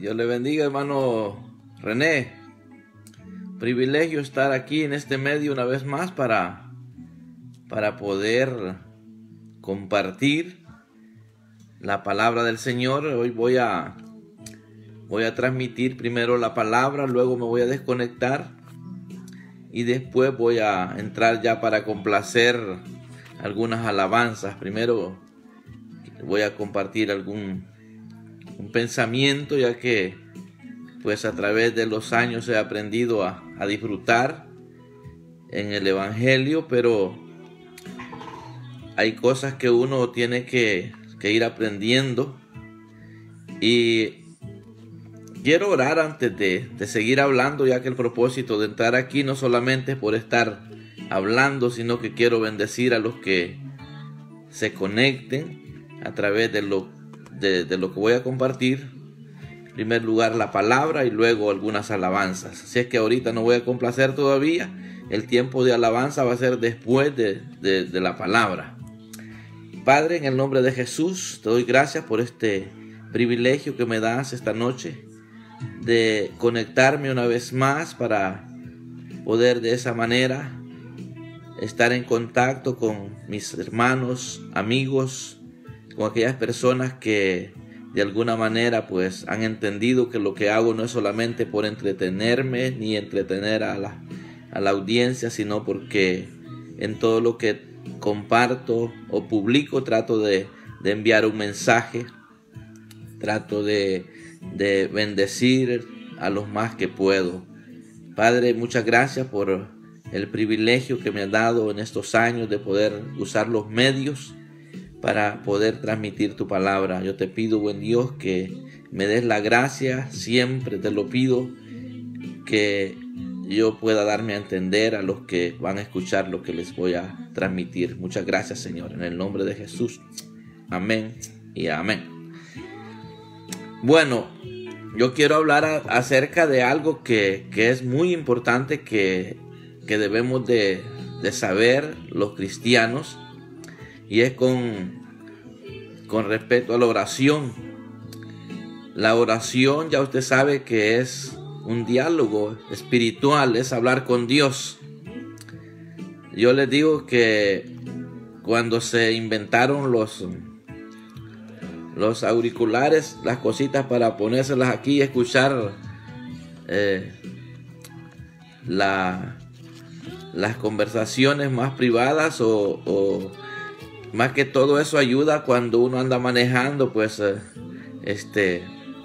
Dios le bendiga, hermano René. Privilegio estar aquí en este medio una vez más para poder compartir la palabra del Señor. Hoy voy a transmitir primero la palabra, luego me voy a desconectar y después voy a entrar ya para complacer algunas alabanzas. Primero voy a compartir un pensamiento, ya que pues a través de los años he aprendido a disfrutar en el Evangelio, pero hay cosas que uno tiene que ir aprendiendo. Y quiero orar antes de seguir hablando, ya que el propósito de entrar aquí no solamente es por estar hablando, sino que quiero bendecir a los que se conecten a través de lo que voy a compartir. En primer lugar la palabra y luego algunas alabanzas. Así es que ahorita no voy a complacer todavía. El tiempo de alabanza va a ser después de la palabra. Padre, en el nombre de Jesús, te doy gracias por este privilegio que me das esta noche de conectarme una vez más para poder de esa manera estar en contacto con mis hermanos, amigos, con aquellas personas que de alguna manera pues han entendido que lo que hago no es solamente por entretenerme ni entretener a la audiencia, sino porque en todo lo que comparto o publico trato de enviar un mensaje, trato de bendecir a los más que puedo. Padre, muchas gracias por el privilegio que me has dado en estos años de poder usar los medios para poder transmitir tu palabra. Yo te pido, buen Dios, que me des la gracia, siempre te lo pido, que yo pueda darme a entender a los que van a escuchar lo que les voy a transmitir. Muchas gracias, Señor, en el nombre de Jesús. Amén y amén. Bueno, yo quiero hablar acerca de algo que es muy importante, que debemos de saber los cristianos, y es con respecto a la oración. La oración, ya usted sabe que es un diálogo espiritual, es hablar con Dios. Yo les digo que cuando se inventaron los auriculares, las cositas para ponérselas aquí y escuchar las conversaciones más privadas, o más que todo eso ayuda cuando uno anda manejando, pues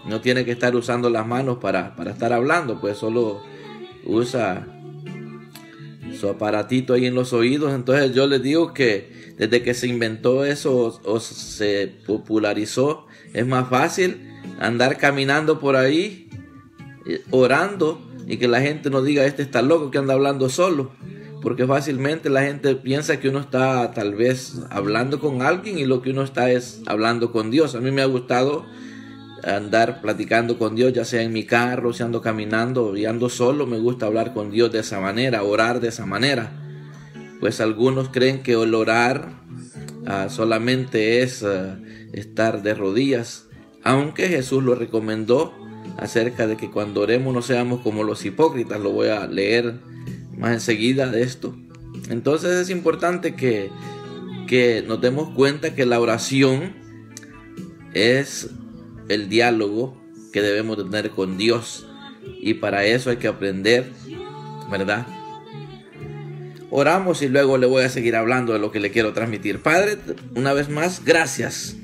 no tiene que estar usando las manos para estar hablando, pues solo usa su aparatito ahí en los oídos. Entonces yo les digo que desde que se inventó eso o se popularizó, es más fácil andar caminando por ahí orando y que la gente no diga: este está loco que anda hablando solo. Porque fácilmente la gente piensa que uno está tal vez hablando con alguien y lo que uno está es hablando con Dios. A mí me ha gustado andar platicando con Dios, ya sea en mi carro, si ando caminando y ando solo, me gusta hablar con Dios de esa manera, orar de esa manera. Pues algunos creen que el orar solamente es estar de rodillas, aunque Jesús lo recomendó acerca de que cuando oremos no seamos como los hipócritas. Lo voy a leer más enseguida de esto. Entonces es importante que nos demos cuenta que la oración es el diálogo que debemos tener con Dios, y para eso hay que aprender, ¿verdad? Oramos y luego le voy a seguir hablando de lo que le quiero transmitir. Padre, una vez más, gracias.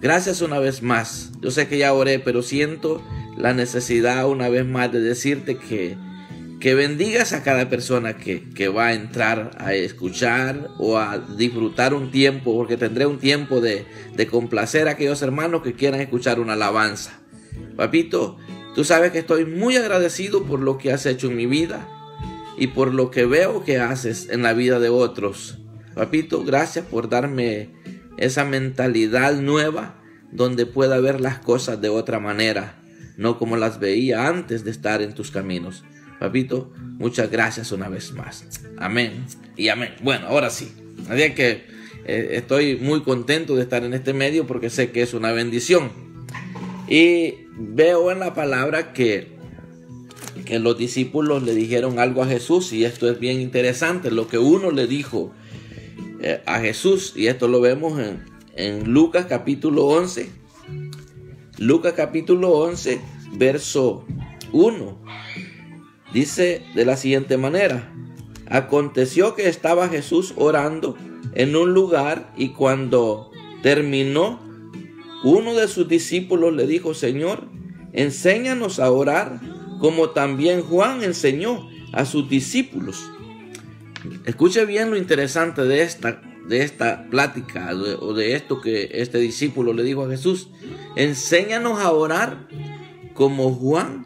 Gracias una vez más. Yo sé que ya oré, pero siento la necesidad una vez más de decirte que bendigas a cada persona que va a entrar a escuchar o a disfrutar un tiempo, porque tendré un tiempo de complacer a aquellos hermanos que quieran escuchar una alabanza. Papito, tú sabes que estoy muy agradecido por lo que has hecho en mi vida y por lo que veo que haces en la vida de otros. Papito, gracias por darme esa mentalidad nueva donde pueda ver las cosas de otra manera, no como las veía antes de estar en tus caminos. Papito, muchas gracias una vez más. Amén y amén. Bueno, ahora sí. Así que estoy muy contento de estar en este medio porque sé que es una bendición. Y veo en la palabra que los discípulos le dijeron algo a Jesús, y esto es bien interesante, lo que uno le dijo a Jesús, y esto lo vemos en Lucas capítulo 11. Lucas capítulo 11, verso 1. Dice de la siguiente manera: aconteció que estaba Jesús orando en un lugar, y cuando terminó, uno de sus discípulos le dijo: Señor, enséñanos a orar, como también Juan enseñó a sus discípulos. Escuche bien lo interesante de esta plática, o de esto que este discípulo le dijo a Jesús: enséñanos a orar como Juan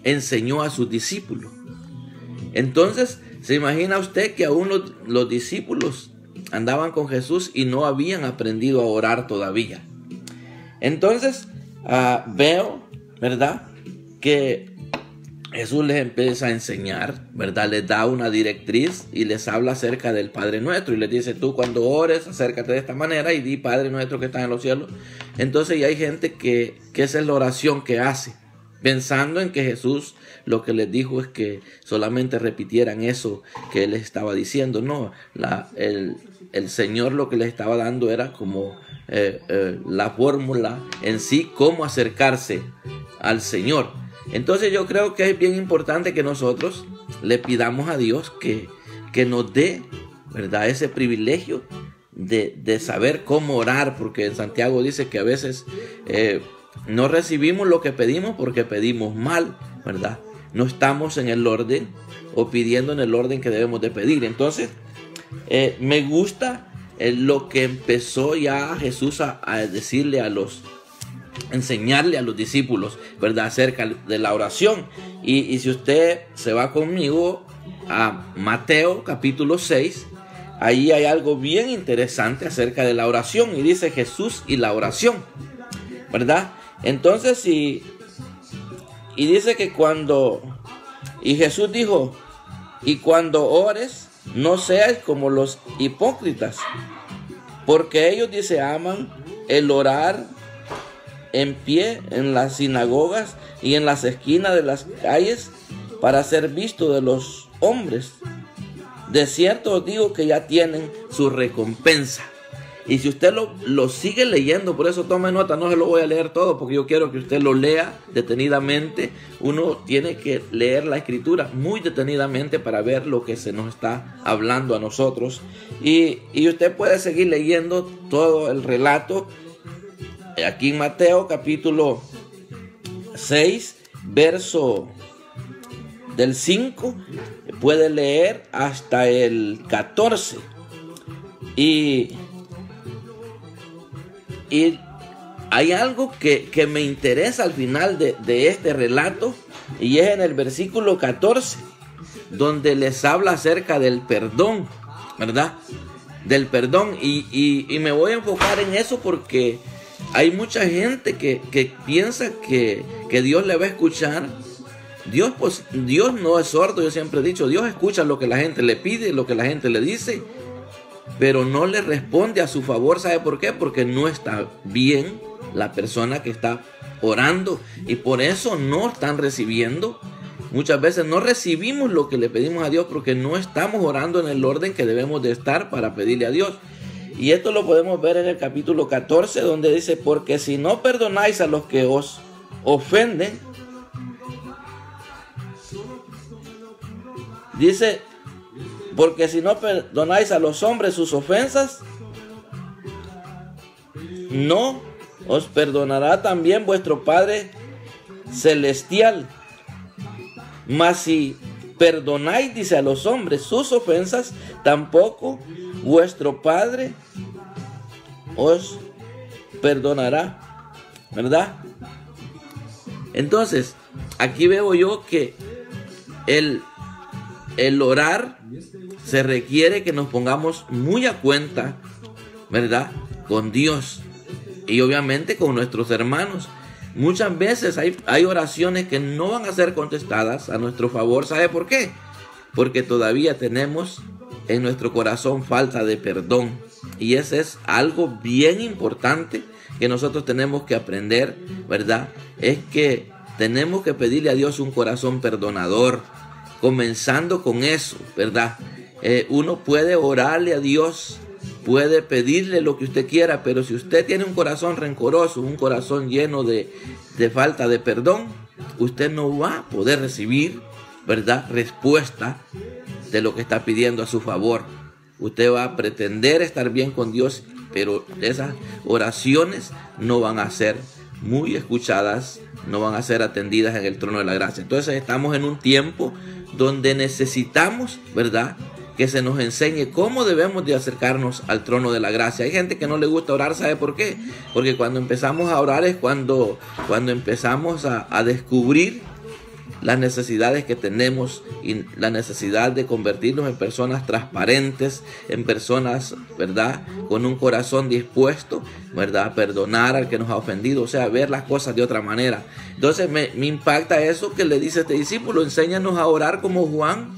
enseñó a sus discípulos. Entonces, ¿se imagina usted que aún los discípulos andaban con Jesús y no habían aprendido a orar todavía? Entonces, veo, ¿verdad?, que Jesús les empieza a enseñar, ¿verdad? Les da una directriz y les habla acerca del Padre Nuestro. Y les dice: tú cuando ores, acércate de esta manera y di: Padre Nuestro que estás en los cielos. Entonces ya hay gente que esa es la oración que hace, pensando en que Jesús lo que les dijo es que solamente repitieran eso que Él les estaba diciendo. No, el Señor lo que les estaba dando era como la fórmula en sí, cómo acercarse al Señor. Entonces yo creo que es bien importante que nosotros le pidamos a Dios que nos dé, ¿verdad?, ese privilegio de saber cómo orar, porque en Santiago dice que a veces no recibimos lo que pedimos porque pedimos mal, ¿verdad? No estamos en el orden o pidiendo en el orden que debemos de pedir. Entonces me gusta lo que empezó ya Jesús a decirle enseñarle a los discípulos, ¿verdad?, acerca de la oración. Y si usted se va conmigo a Mateo capítulo 6, ahí hay algo bien interesante acerca de la oración, y dice: Jesús y la oración, ¿verdad? Entonces, y dice que y Jesús dijo: y cuando ores, no seas como los hipócritas, porque ellos, dice, aman el orar en pie en las sinagogas y en las esquinas de las calles para ser visto de los hombres. De cierto os digo que ya tienen su recompensa. Y si usted lo sigue leyendo, por eso tome nota, no se lo voy a leer todo porque yo quiero que usted lo lea detenidamente. Uno tiene que leer la escritura muy detenidamente para ver lo que se nos está hablando a nosotros. Y usted puede seguir leyendo todo el relato aquí en Mateo capítulo 6, verso del 5, puede leer hasta el 14. Y hay algo que me interesa al final de este relato, y es en el versículo 14, donde les habla acerca del perdón, ¿verdad? Del perdón, y me voy a enfocar en eso porque hay mucha gente que piensa que Dios le va a escuchar. Dios no es sordo, yo siempre he dicho, Dios escucha lo que la gente le pide, lo que la gente le dice, pero no le responde a su favor. ¿Sabe por qué? Porque no está bien la persona que está orando, y por eso no están recibiendo. Muchas veces no recibimos lo que le pedimos a Dios porque no estamos orando en el orden que debemos de estar para pedirle a Dios. Y esto lo podemos ver en el capítulo 14, donde dice: porque si no perdonáis a los que os ofenden, dice, porque si no perdonáis a los hombres sus ofensas, no os perdonará también vuestro Padre Celestial. Mas si perdonáis, dice, a los hombres sus ofensas, tampoco vuestro Padre os perdonará, ¿verdad? Entonces, aquí veo yo que el orar se requiere que nos pongamos muy a cuenta, ¿verdad?, con Dios y obviamente con nuestros hermanos. Muchas veces hay oraciones que no van a ser contestadas a nuestro favor. ¿Sabe por qué? Porque todavía tenemos en nuestro corazón falta de perdón. Y ese es algo bien importante que nosotros tenemos que aprender, ¿verdad? Es que tenemos que pedirle a Dios un corazón perdonador, comenzando con eso, ¿verdad? Uno puede orarle a Dios, puede pedirle lo que usted quiera, pero si usted tiene un corazón rencoroso, un corazón lleno de falta de perdón, usted no va a poder recibir, ¿verdad?, respuesta de lo que está pidiendo a su favor. Usted va a pretender estar bien con Dios, pero esas oraciones no van a ser muy escuchadas, no van a ser atendidas en el trono de la gracia. Entonces estamos en un tiempo donde necesitamos, ¿verdad?, que se nos enseñe cómo debemos de acercarnos al trono de la gracia. Hay gente que no le gusta orar, ¿sabe por qué? Porque cuando empezamos a orar es cuando empezamos a descubrir las necesidades que tenemos y la necesidad de convertirnos en personas transparentes, en personas, ¿verdad?, con un corazón dispuesto, ¿verdad?, a perdonar al que nos ha ofendido, o sea, ver las cosas de otra manera. Entonces me impacta eso que le dice este discípulo: enséñanos a orar como Juan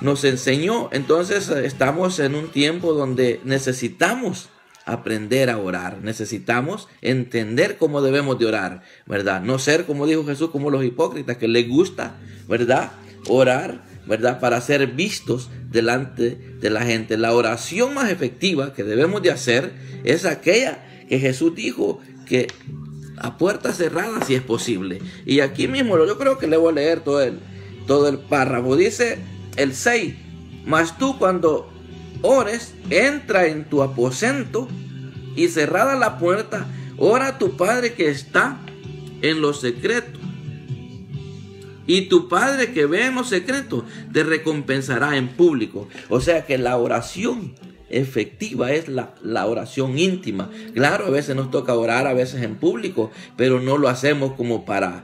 nos enseñó. Entonces estamos en un tiempo donde necesitamos aprender a orar, necesitamos entender cómo debemos de orar, ¿verdad? No ser, como dijo Jesús, como los hipócritas que les gusta, ¿verdad?, orar, ¿verdad?, para ser vistos delante de la gente. La oración más efectiva que debemos de hacer es aquella que Jesús dijo que a puertas cerradas, si es posible. Y aquí mismo yo creo que le voy a leer todo el párrafo. Dice el 6: mas tú, cuando ores, entra en tu aposento y cerrada la puerta, ora a tu Padre que está en lo secreto. Y tu Padre que ve en lo secreto te recompensará en público. O sea que la oración efectiva es la oración íntima. Claro, a veces nos toca orar, a veces en público, pero no lo hacemos como para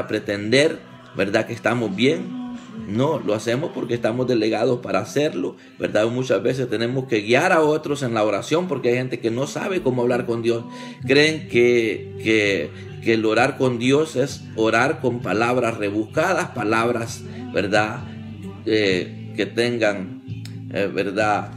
pretender, ¿verdad?, que estamos bien. No, lo hacemos porque estamos delegados para hacerlo, ¿verdad? Muchas veces tenemos que guiar a otros en la oración porque hay gente que no sabe cómo hablar con Dios. Creen que el orar con Dios es orar con palabras rebuscadas, palabras, ¿verdad?, que tengan, ¿verdad?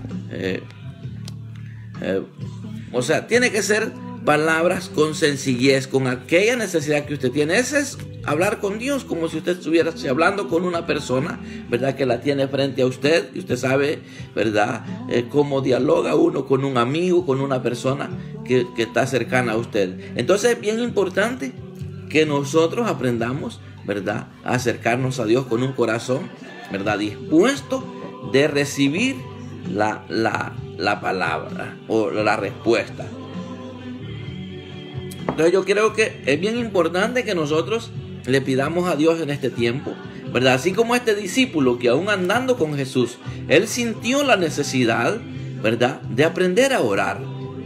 O sea, tiene que ser palabras con sencillez, con aquella necesidad que usted tiene. Ese es hablar con Dios, como si usted estuviera hablando con una persona, ¿verdad?, que la tiene frente a usted. Y usted sabe, ¿verdad?, cómo dialoga uno con un amigo, con una persona que está cercana a usted. Entonces es bien importante que nosotros aprendamos, ¿verdad?, a acercarnos a Dios con un corazón, ¿verdad?, dispuesto de recibir la palabra o la respuesta. Entonces yo creo que es bien importante que nosotros le pidamos a Dios en este tiempo, ¿verdad? Así como este discípulo que aún andando con Jesús, él sintió la necesidad, ¿verdad?, de aprender a orar.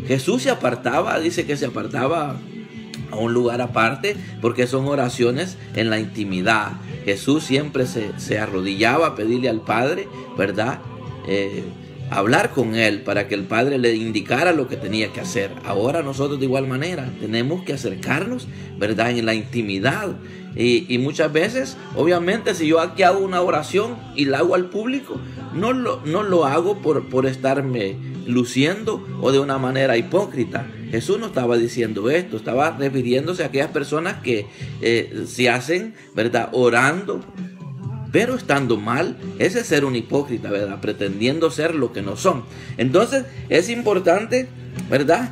Jesús se apartaba, dice que se apartaba a un lugar aparte porque son oraciones en la intimidad. Jesús siempre se arrodillaba a pedirle al Padre, ¿verdad?, hablar con él para que el Padre le indicara lo que tenía que hacer. Ahora nosotros de igual manera tenemos que acercarnos, ¿verdad?, en la intimidad. Y muchas veces, obviamente, si yo aquí hago una oración y la hago al público, no lo hago por estarme luciendo o de una manera hipócrita. Jesús no estaba diciendo esto, estaba refiriéndose a aquellas personas que se hacen, ¿verdad?, orando, pero estando mal. Ese es ser un hipócrita, ¿verdad?, pretendiendo ser lo que no son. Entonces es importante, ¿verdad?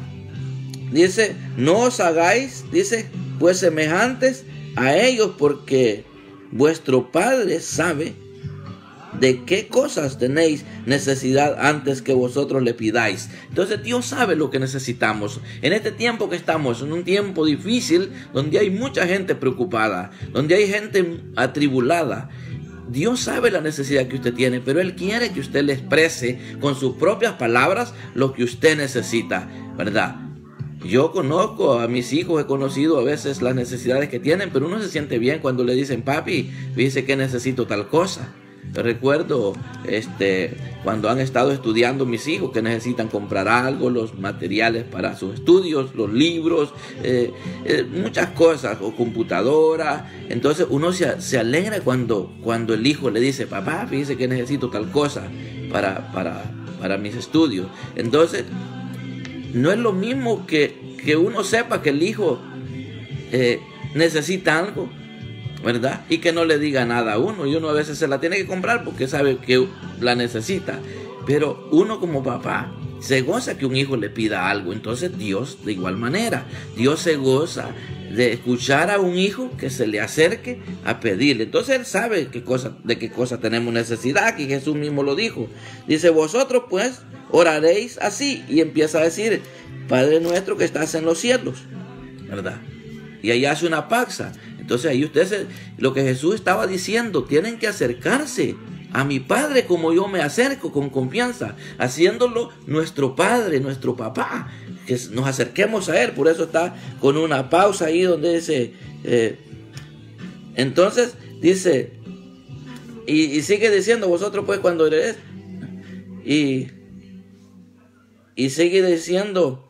Dice: no os hagáis, dice, pues semejantes a ellos, porque vuestro Padre sabe de qué cosas tenéis necesidad antes que vosotros le pidáis. Entonces Dios sabe lo que necesitamos. En este tiempo que estamos, en un tiempo difícil, donde hay mucha gente preocupada, donde hay gente atribulada, Dios sabe la necesidad que usted tiene, pero Él quiere que usted le exprese con sus propias palabras lo que usted necesita, ¿verdad? Yo conozco a mis hijos, he conocido a veces las necesidades que tienen, pero uno se siente bien cuando le dicen: papi, dice que necesito tal cosa. Yo recuerdo cuando han estado estudiando mis hijos que necesitan comprar algo, los materiales para sus estudios, los libros, muchas cosas, o computadora. Entonces uno se alegra cuando el hijo le dice: papá, dice que necesito tal cosa para para mis estudios. Entonces, no es lo mismo que uno sepa que el hijo necesita algo, ¿verdad? Y que no le diga nada a uno. Y uno a veces se la tiene que comprar porque sabe que la necesita. Pero uno como papá se goza que un hijo le pida algo. Entonces Dios de igual manera. Dios se goza de escuchar a un hijo que se le acerque a pedirle. Entonces Él sabe de qué cosa tenemos necesidad. Aquí Jesús mismo lo dijo. Dice, vosotros pues oraréis así. Y empieza a decir, Padre nuestro que estás en los cielos, ¿verdad? Y ahí hace una pausa. Entonces ahí lo que Jesús estaba diciendo, tienen que acercarse a mi Padre como yo me acerco, con confianza, haciéndolo nuestro Padre, nuestro Papá, que nos acerquemos a Él. Por eso está con una pausa ahí donde dice, entonces dice, y sigue diciendo, vosotros pues cuando oréis, y sigue diciendo,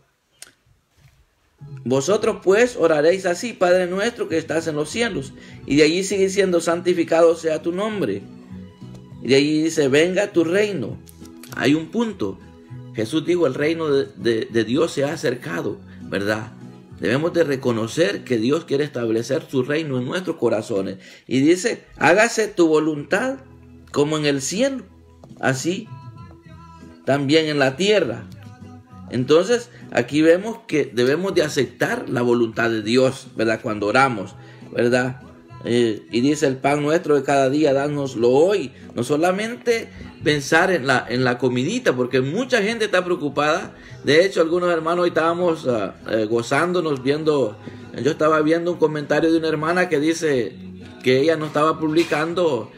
vosotros pues oraréis así, Padre nuestro que estás en los cielos. Y de allí sigue diciendo, santificado sea tu nombre. Y de allí dice, venga tu reino. Hay un punto. Jesús dijo, el reino de Dios se ha acercado, ¿verdad? Debemos de reconocer que Dios quiere establecer su reino en nuestros corazones. Y dice, hágase tu voluntad como en el cielo, así también en la tierra. Entonces, aquí vemos que debemos de aceptar la voluntad de Dios, ¿verdad? Cuando oramos, ¿verdad? Y dice, el pan nuestro de cada día, dánoslo hoy. No solamente pensar en la comidita, porque mucha gente está preocupada. De hecho, algunos hermanos hoy estábamos gozándonos viendo. Yo estaba viendo un comentario de una hermana que dice que ella no estaba publicando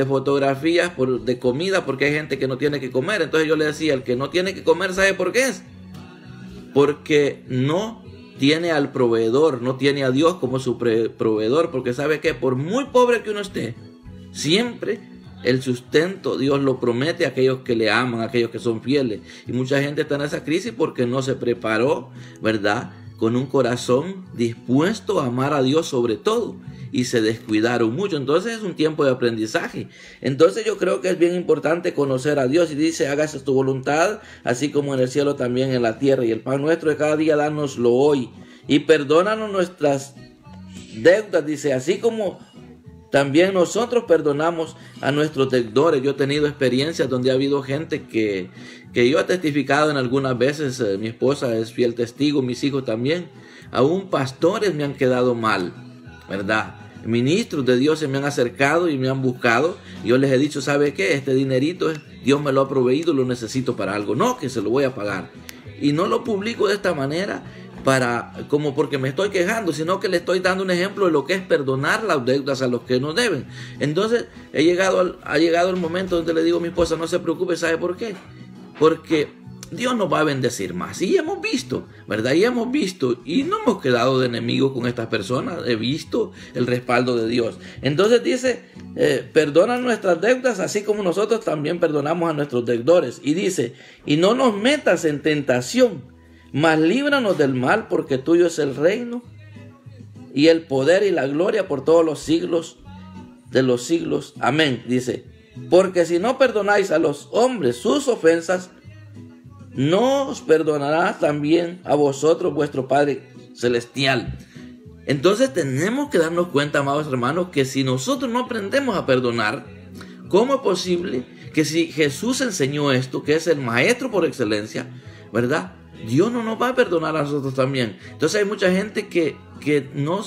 fotografías de comida porque hay gente que no tiene que comer. Entonces yo le decía, el que no tiene que comer, ¿sabe por qué es? Porque no tiene al proveedor, no tiene a Dios como su proveedor, porque sabe que por muy pobre que uno esté, siempre el sustento Dios lo promete a aquellos que le aman, a aquellos que son fieles. Y mucha gente está en esa crisis porque no se preparó, ¿verdad?, con un corazón dispuesto a amar a Dios sobre todo, y se descuidaron mucho. Entonces es un tiempo de aprendizaje. Entonces yo creo que es bien importante conocer a Dios. Y dice, hágase tu voluntad, así como en el cielo también en la tierra. Y el pan nuestro de cada día, dánoslo hoy. Y perdónanos nuestras deudas, dice, así como también nosotros perdonamos a nuestros deudores. Yo he tenido experiencias donde ha habido gente que yo he testificado en algunas veces. Mi esposa es fiel testigo, mis hijos también. Aún pastores me han quedado mal, ¿verdad? Ministros de Dios se me han acercado y me han buscado. Y yo les he dicho, ¿sabe qué? Este dinerito Dios me lo ha proveído, lo necesito para algo. No, que se lo voy a pagar. Y no lo publico de esta manera como porque me estoy quejando, sino que le estoy dando un ejemplo de lo que es perdonar las deudas a los que nos deben. Entonces ha llegado el momento donde le digo a mi esposa, no se preocupe, ¿sabe por qué? Porque Dios nos va a bendecir más. Y hemos visto, ¿verdad? Y hemos visto, y no hemos quedado de enemigos con estas personas. He visto el respaldo de Dios. Entonces dice, perdona nuestras deudas, así como nosotros también perdonamos a nuestros deudores. Y dice, y no nos metas en tentación, mas líbranos del mal, porque tuyo es el reino, y el poder y la gloria por todos los siglos de los siglos. Amén. Dice, porque si no perdonáis a los hombres sus ofensas, no os perdonará también a vosotros vuestro Padre Celestial. Entonces tenemos que darnos cuenta, amados hermanos, que si nosotros no aprendemos a perdonar, ¿cómo es posible que si Jesús enseñó esto, que es el maestro por excelencia, ¿verdad?, Dios no nos va a perdonar a nosotros también? Entonces hay mucha gente que no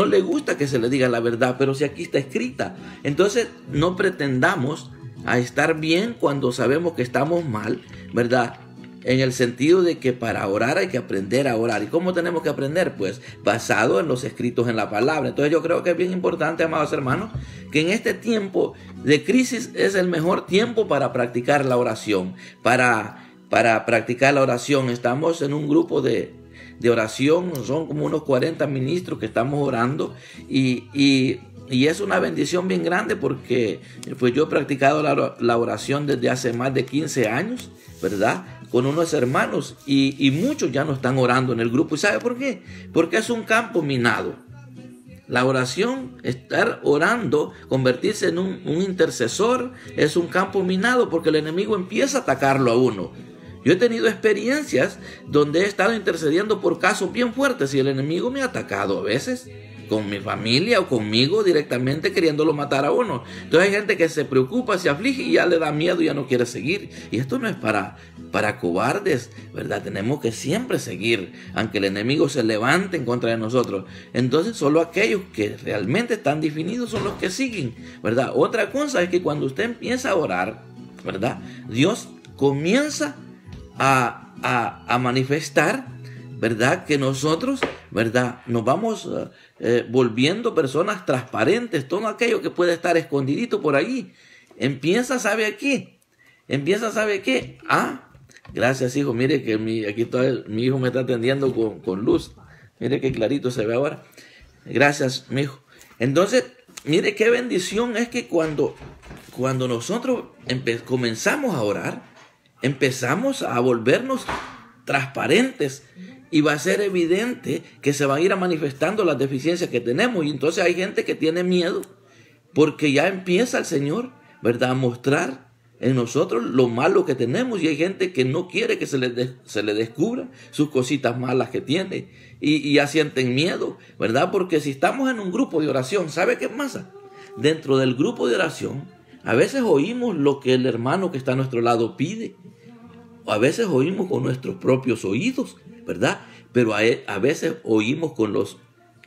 le gusta que se le diga la verdad, pero si aquí está escrita. Entonces no pretendamos a estar bien cuando sabemos que estamos mal, ¿verdad? En el sentido de que para orar hay que aprender a orar. ¿Y cómo tenemos que aprender? Pues basado en los escritos en la palabra. Entonces yo creo que es bien importante, amados hermanos, que en este tiempo de crisis es el mejor tiempo para practicar la oración. Para practicar la oración. Estamos en un grupo de oración, son como unos 40 ministros que estamos orando, y es una bendición bien grande porque pues yo he practicado la oración desde hace más de 15 años, ¿verdad?, con unos hermanos, y muchos ya no están orando en el grupo. ¿Y sabe por qué? Porque es un campo minado. La oración, estar orando, convertirse en un intercesor, es un campo minado porque el enemigo empieza a atacarlo a uno. Yo he tenido experiencias donde he estado intercediendo por casos bien fuertes y el enemigo me ha atacado a veces con mi familia o conmigo directamente queriéndolo matar a uno. Entonces hay gente que se preocupa, se aflige y ya le da miedo y ya no quiere seguir. Y esto no es para cobardes, ¿verdad? Tenemos que siempre seguir, aunque el enemigo se levante en contra de nosotros. Entonces solo aquellos que realmente están definidos son los que siguen, ¿verdad? Otra cosa es que cuando usted empieza a orar, ¿verdad? Dios comienza a manifestar, ¿verdad? Que nosotros, ¿verdad? Nos vamos volviendo personas transparentes. Todo aquello que puede estar escondidito por ahí empieza, ¿sabe qué? Gracias, hijo. Mire que aquí mi hijo me está atendiendo con luz. Mire qué clarito se ve ahora. Gracias, mi hijo. Entonces, mire qué bendición es que cuando nosotros comenzamos a orar, empezamos a volvernos transparentes y va a ser evidente que se van a ir manifestando las deficiencias que tenemos. Y entonces hay gente que tiene miedo porque ya empieza el Señor, ¿verdad?, a mostrar en nosotros lo malo que tenemos, y hay gente que no quiere que se le descubra sus cositas malas que tiene y ya sienten miedo, ¿verdad? Porque si estamos en un grupo de oración, ¿sabe qué pasa? Dentro del grupo de oración a veces oímos lo que el hermano que está a nuestro lado pide, o a veces oímos con nuestros propios oídos, ¿verdad? Pero a veces oímos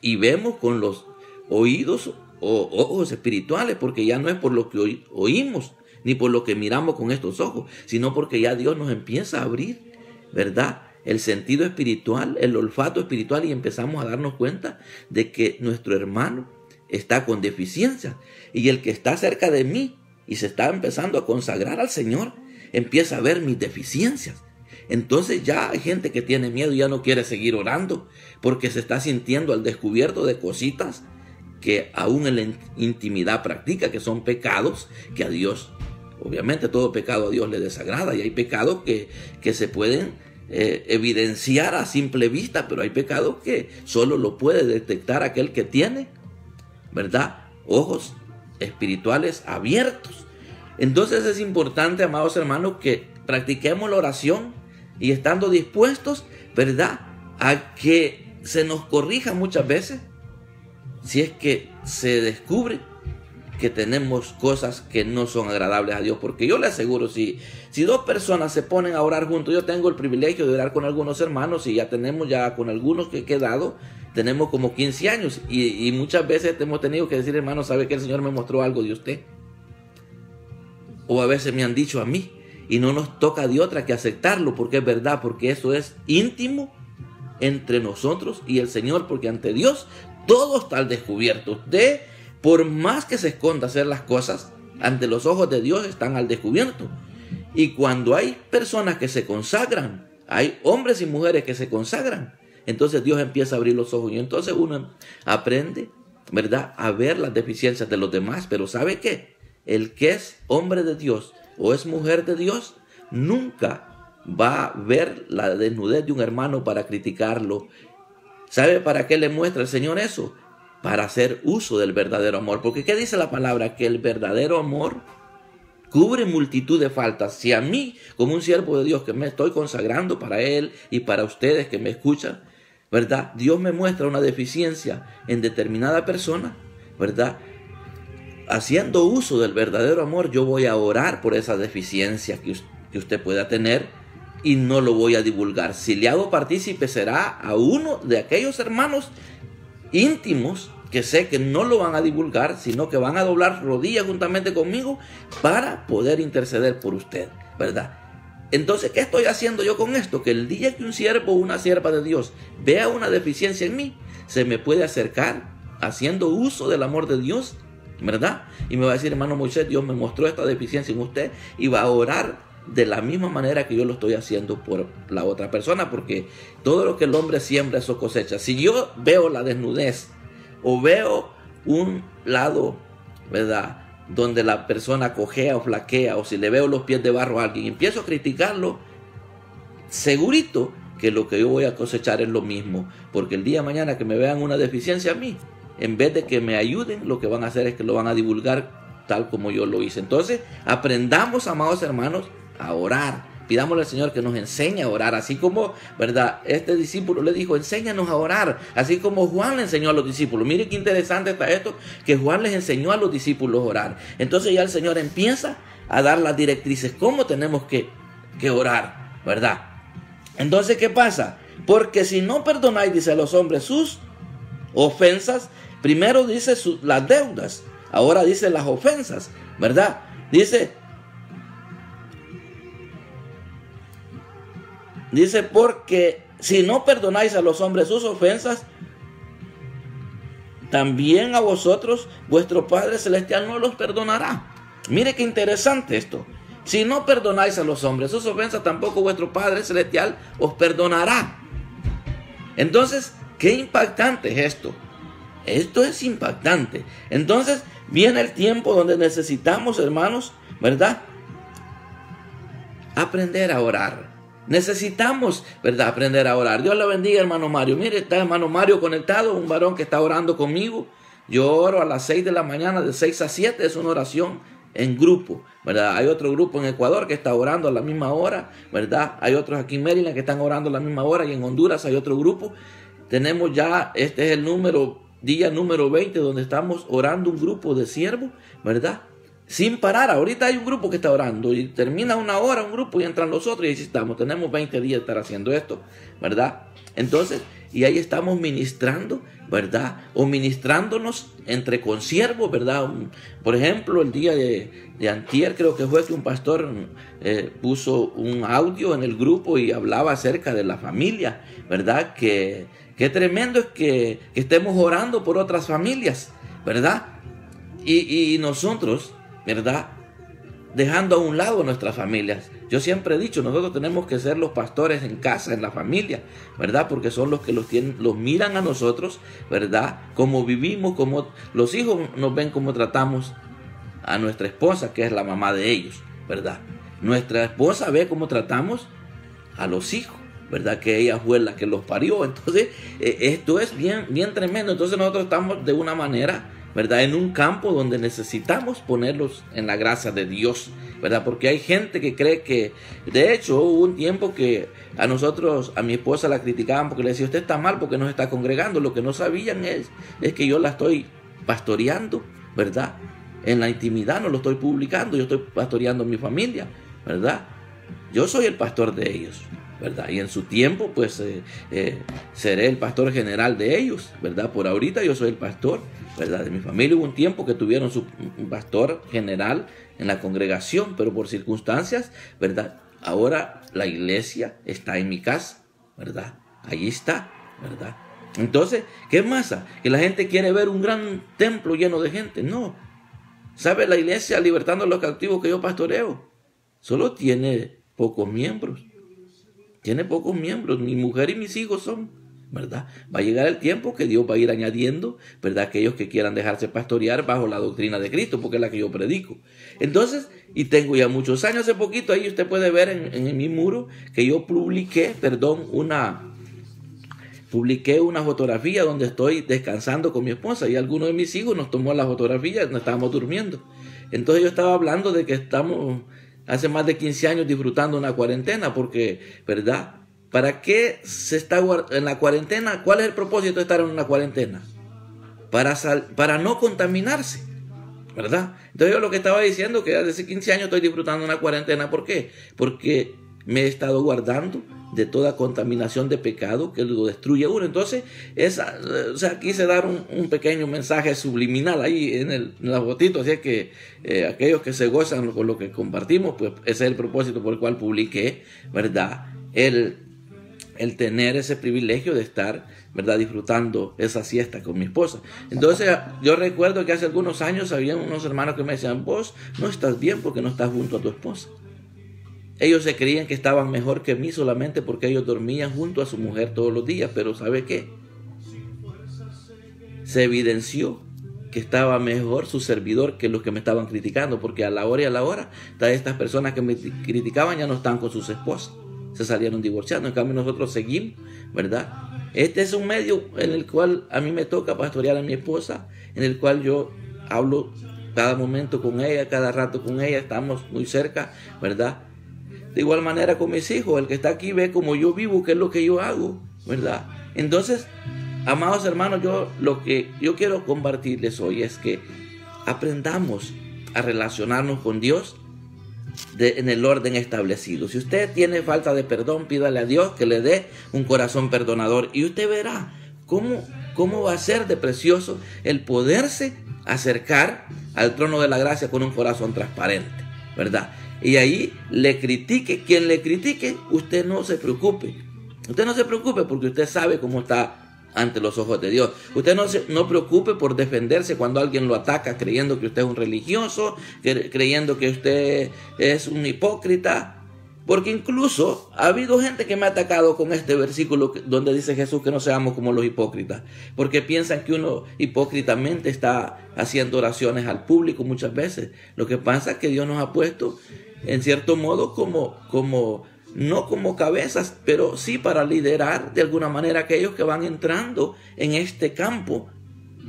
y vemos con los oídos o ojos espirituales, porque ya no es por lo que oímos ni por lo que miramos con estos ojos, sino porque ya Dios nos empieza a abrir, ¿verdad?, el sentido espiritual, el olfato espiritual, y empezamos a darnos cuenta de que nuestro hermano está con deficiencias, y el que está cerca de mí y se está empezando a consagrar al Señor empieza a ver mis deficiencias. Entonces ya hay gente que tiene miedo y ya no quiere seguir orando porque se está sintiendo al descubierto de cositas que aún en la intimidad practica, que son pecados que a Dios, obviamente todo pecado a Dios le desagrada, y hay pecados que se pueden evidenciar a simple vista, pero hay pecados que solo lo puede detectar aquel que tiene, ¿verdad?, ojos espirituales abiertos. Entonces es importante, amados hermanos, que practiquemos la oración y estando dispuestos, ¿verdad?, a que se nos corrija muchas veces si es que se descubre que tenemos cosas que no son agradables a Dios. Porque yo le aseguro, si dos personas se ponen a orar juntos, yo tengo el privilegio de orar con algunos hermanos y ya tenemos con algunos que he quedado, tenemos como 15 años y muchas veces hemos tenido que decir, hermano, ¿sabe que el Señor me mostró algo de usted? O a veces me han dicho a mí, y no nos toca de otra que aceptarlo, porque es verdad, porque eso es íntimo entre nosotros y el Señor, porque ante Dios todo está al descubierto. Usted, por más que se esconda hacer las cosas, ante los ojos de Dios están al descubierto. Y cuando hay personas que se consagran, hay hombres y mujeres que se consagran, entonces Dios empieza a abrir los ojos, y entonces uno aprende, ¿verdad?, a ver las deficiencias de los demás. Pero ¿sabe qué? El que es hombre de Dios o es mujer de Dios nunca va a ver la desnudez de un hermano para criticarlo. ¿Sabe para qué le muestra el Señor eso? Para hacer uso del verdadero amor. Porque ¿qué dice la palabra? Que el verdadero amor cubre multitud de faltas. Si a mí, como un siervo de Dios que me estoy consagrando para Él y para ustedes que me escuchan, ¿verdad?, Dios me muestra una deficiencia en determinada persona, ¿verdad?, haciendo uso del verdadero amor, yo voy a orar por esa deficiencia que usted pueda tener y no lo voy a divulgar. Si le hago partícipe, será a uno de aquellos hermanos íntimos que sé que no lo van a divulgar, sino que van a doblar rodillas juntamente conmigo para poder interceder por usted, ¿verdad? Entonces, ¿qué estoy haciendo yo con esto? Que el día que un siervo o una sierva de Dios vea una deficiencia en mí, se me puede acercar haciendo uso del amor de Dios, ¿verdad? Y me va a decir, hermano Moisés, Dios me mostró esta deficiencia en usted, y va a orar de la misma manera que yo lo estoy haciendo por la otra persona, porque todo lo que el hombre siembra, eso cosecha. Si yo veo la desnudez o veo un lado, ¿verdad?, donde la persona cojea o flaquea, o si le veo los pies de barro a alguien y empiezo a criticarlo, segurito que lo que yo voy a cosechar es lo mismo, porque el día de mañana que me vean una deficiencia a mí, en vez de que me ayuden, lo que van a hacer es que lo van a divulgar tal como yo lo hice. Entonces, aprendamos, amados hermanos, a orar. Pidámosle al Señor que nos enseñe a orar, así como, ¿verdad? Este discípulo le dijo, enséñanos a orar, así como Juan le enseñó a los discípulos. Mire qué interesante está esto, que Juan les enseñó a los discípulos a orar. Entonces ya el Señor empieza a dar las directrices, cómo tenemos que orar, ¿verdad? Entonces, ¿qué pasa? Porque si no perdonáis, dice a los hombres, sus ofensas, primero dice las deudas, ahora dice las ofensas, ¿verdad? Dice, porque si no perdonáis a los hombres sus ofensas, también a vosotros vuestro Padre Celestial no los perdonará. Mire qué interesante esto. Si no perdonáis a los hombres sus ofensas, tampoco vuestro Padre Celestial os perdonará. Entonces, qué impactante es esto. Esto es impactante. Entonces, viene el tiempo donde necesitamos, hermanos, ¿verdad? Aprender a orar. Necesitamos, ¿verdad?, aprender a orar. Dios le bendiga, hermano Mario. Mire, está hermano Mario conectado, un varón que está orando conmigo. Yo oro a las 6 de la mañana, de 6 a 7, es una oración en grupo, ¿verdad? Hay otro grupo en Ecuador que está orando a la misma hora, ¿verdad? Hay otros aquí en Maryland que están orando a la misma hora, y en Honduras hay otro grupo. Tenemos ya, este es el día número 20, donde estamos orando un grupo de siervos, ¿verdad? Sin parar. Ahorita hay un grupo que está orando y termina una hora un grupo y entran los otros, y ahí estamos. Tenemos 20 días de estar haciendo esto, ¿verdad? Entonces, y ahí estamos ministrando, ¿verdad? O ministrándonos entre consiervos, ¿verdad? Por ejemplo, el día de antier creo que fue que un pastor puso un audio en el grupo y hablaba acerca de la familia, ¿verdad? Que tremendo es que estemos orando por otras familias, ¿verdad? Y nosotros, ¿verdad?, dejando a un lado nuestras familias. Yo siempre he dicho, nosotros tenemos que ser los pastores en casa, en la familia, ¿verdad? Porque son los que los miran a nosotros, ¿verdad? Cómo vivimos, cómo los hijos nos ven, cómo tratamos a nuestra esposa, que es la mamá de ellos, ¿verdad? Nuestra esposa ve cómo tratamos a los hijos, ¿verdad? Que ella fue la que los parió. Entonces, esto es bien, bien tremendo. Entonces nosotros estamos de una manera, ¿verdad?, en un campo donde necesitamos ponerlos en la gracia de Dios, ¿verdad? Porque hay gente que cree que, de hecho, hubo un tiempo que a mi esposa la criticaban porque le decía, usted está mal porque no se está congregando. Lo que no sabían es que yo la estoy pastoreando, ¿verdad? En la intimidad, no lo estoy publicando, yo estoy pastoreando a mi familia, ¿verdad? Yo soy el pastor de ellos, ¿verdad? Y en su tiempo, pues, seré el pastor general de ellos, ¿verdad? Por ahorita yo soy el pastor, ¿verdad?, de mi familia. Hubo un tiempo que tuvieron su pastor general en la congregación, pero por circunstancias, ¿verdad?, ahora la iglesia está en mi casa, ¿verdad? Allí está, ¿verdad? Entonces, ¿qué pasa? Que la gente quiere ver un gran templo lleno de gente. No. ¿Sabe? La iglesia Libertando a los Cautivos que yo pastoreo solo tiene pocos miembros. Tiene pocos miembros. Mi mujer y mis hijos son, ¿verdad? Va a llegar el tiempo que Dios va a ir añadiendo, ¿verdad?, aquellos que quieran dejarse pastorear bajo la doctrina de Cristo, porque es la que yo predico. Entonces, y tengo ya muchos años, hace poquito, ahí usted puede ver en mi muro que yo publiqué una fotografía donde estoy descansando con mi esposa, y alguno de mis hijos nos tomó la fotografía, nos estábamos durmiendo. Entonces yo estaba hablando de que estamos hace más de 15 años disfrutando una cuarentena, porque, ¿verdad?, ¿para qué se está en la cuarentena? ¿Cuál es el propósito de estar en una cuarentena? Para no contaminarse, ¿verdad? Entonces yo lo que estaba diciendo, que desde hace 15 años estoy disfrutando una cuarentena. ¿Por qué? Porque me he estado guardando de toda contaminación de pecado que lo destruye uno. Entonces, quise dar un pequeño mensaje subliminal ahí en la fotito. Así es que aquellos que se gozan con lo que compartimos, pues ese es el propósito por el cual publiqué, ¿verdad?, el tener ese privilegio de estar, ¿verdad?, disfrutando esa siesta con mi esposa. Entonces, yo recuerdo que hace algunos años había unos hermanos que me decían, vos no estás bien porque no estás junto a tu esposa. Ellos se creían que estaban mejor que mí solamente porque ellos dormían junto a su mujer todos los días. Pero ¿sabe qué? Se evidenció que estaba mejor su servidor que los que me estaban criticando, porque a la hora, estas personas que me criticaban ya no están con sus esposas, se salieron divorciando. En cambio nosotros seguimos, ¿verdad?, Este es un medio en el cual a mí me toca pastorear a mi esposa, en el cual yo hablo cada momento con ella, cada rato con ella, estamos muy cerca, ¿verdad? De igual manera con mis hijos, el que está aquí ve cómo yo vivo, qué es lo que yo hago, ¿verdad? Entonces, amados hermanos, lo que yo quiero compartirles hoy es que aprendamos a relacionarnos con Dios en el orden establecido. Si usted tiene falta de perdón, pídale a Dios que le dé un corazón perdonador y usted verá cómo va a ser de precioso el poderse acercar al trono de la gracia con un corazón transparente, ¿verdad? Y ahí le critique quien le critique, usted no se preocupe. Usted no se preocupe porque usted sabe cómo está ante los ojos de Dios. Usted no preocupe por defenderse cuando alguien lo ataca creyendo que usted es un religioso, creyendo que usted es un hipócrita. Porque incluso ha habido gente que me ha atacado con este versículo donde dice Jesús que no seamos como los hipócritas. Porque piensan que uno hipócritamente está haciendo oraciones al público muchas veces. Lo que pasa es que Dios nos ha puesto en cierto modo no como cabezas, pero sí para liderar de alguna manera a aquellos que van entrando en este campo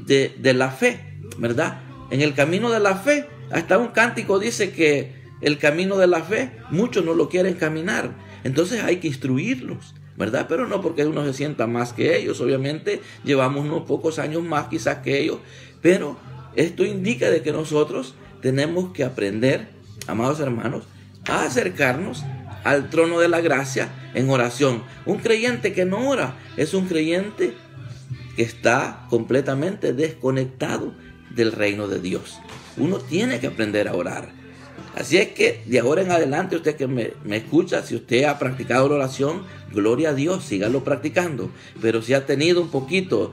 de la fe, ¿verdad? En el camino de la fe, hasta un cántico dice que el camino de la fe, muchos no lo quieren caminar. Entonces hay que instruirlos, ¿verdad? Pero no porque uno se sienta más que ellos. Obviamente llevamos unos pocos años más quizás que ellos. Pero esto indica de que nosotros tenemos que aprender, amados hermanos, a acercarnos al trono de la gracia en oración. Un creyente que no ora es un creyente que está completamente desconectado del reino de Dios. Uno tiene que aprender a orar. Así es que de ahora en adelante, usted que me escucha, si usted ha practicado la oración, gloria a Dios, sígalo practicando. Pero si ha tenido un poquito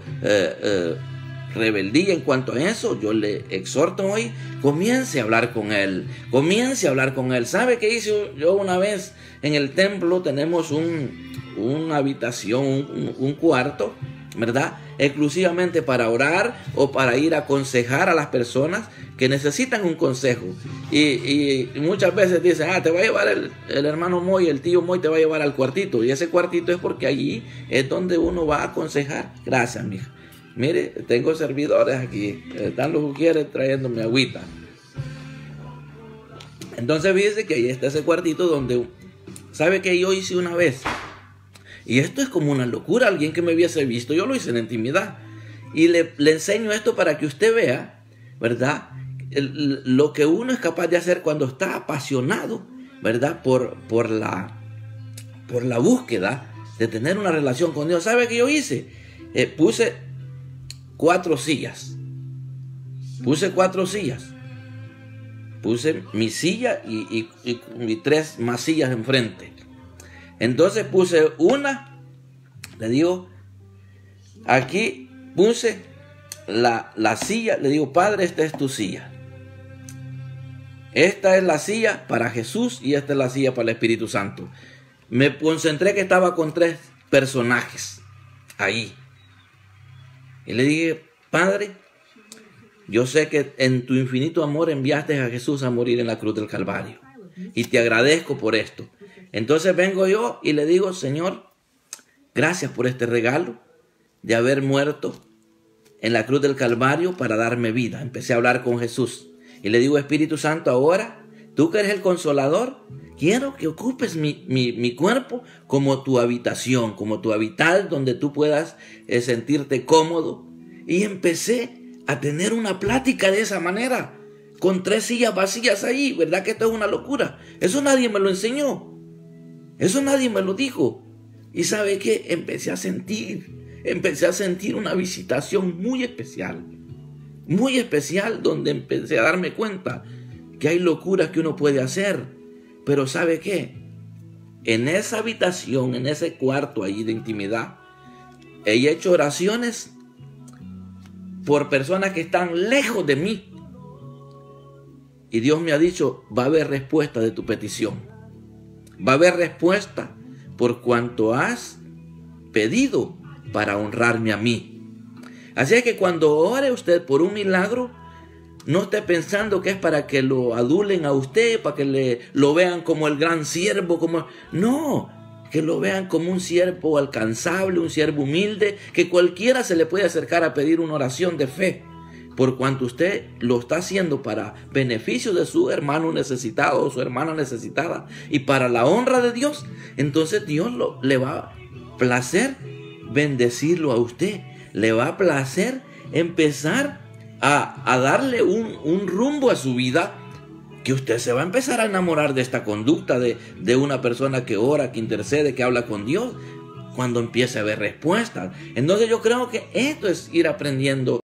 rebeldía en cuanto a eso, yo le exhorto hoy, comience a hablar con Él. Comience a hablar con Él. ¿Sabe qué hice yo una vez? En el templo tenemos una habitación, un cuarto, ¿verdad? Exclusivamente para orar o para ir a aconsejar a las personas que necesitan un consejo. Y muchas veces dicen, te va a llevar el hermano Moy, el tío Moy te va a llevar al cuartito. Y ese cuartito es porque allí es donde uno va a aconsejar. Gracias, mija. Mire, tengo servidores aquí. Están los Ujieres trayéndome agüita. Entonces fíjese que ahí está ese cuartito donde... ¿Sabe qué yo hice una vez? Y esto es como una locura. Alguien que me hubiese visto, yo lo hice en intimidad. Y le enseño esto para que usted vea, ¿verdad? Lo que uno es capaz de hacer cuando está apasionado, ¿verdad? Por la búsqueda de tener una relación con Dios. ¿Sabe qué yo hice? Puse 4 sillas. Puse mi silla y 3 más sillas enfrente. Entonces puse una, le digo, aquí puse la silla, le digo, Padre, esta es tu silla. Esta es la silla para Jesús y esta es la silla para el Espíritu Santo. Me concentré que estaba con 3 personajes ahí. Y le dije, Padre, yo sé que en tu infinito amor enviaste a Jesús a morir en la cruz del Calvario. Y te agradezco por esto. Entonces vengo yo y le digo, Señor, gracias por este regalo de haber muerto en la cruz del Calvario para darme vida. Empecé a hablar con Jesús. Y le digo, Espíritu Santo, ahora, tú que eres el Consolador, quiero que ocupes mi cuerpo como tu habitación, como tu habital, donde tú puedas sentirte cómodo. Y empecé a tener una plática de esa manera, con 3 sillas vacías ahí. ¿Verdad que esto es una locura? Eso nadie me lo enseñó. Eso nadie me lo dijo. ¿Y sabe qué? Empecé a sentir una visitación muy especial, donde empecé a darme cuenta que hay locuras que uno puede hacer. Pero ¿sabe qué? En esa habitación, en ese cuarto ahí de intimidad, he hecho oraciones por personas que están lejos de mí. Y Dios me ha dicho, va a haber respuesta de tu petición. Va a haber respuesta por cuanto has pedido para honrarme a mí. Así es que cuando ore usted por un milagro, no esté pensando que es para que lo adulen a usted, para que lo vean como el gran siervo. No, que lo vean como un siervo alcanzable, un siervo humilde, que cualquiera se le puede acercar a pedir una oración de fe. Por cuanto usted lo está haciendo para beneficio de su hermano necesitado o su hermana necesitada y para la honra de Dios, entonces Dios le va a placer bendecirlo a usted. Le va a placer empezar a darle un rumbo a su vida, que usted se va a empezar a enamorar de esta conducta de una persona que ora, que intercede, que habla con Dios, cuando empiece a ver respuestas. Entonces yo creo que esto es ir aprendiendo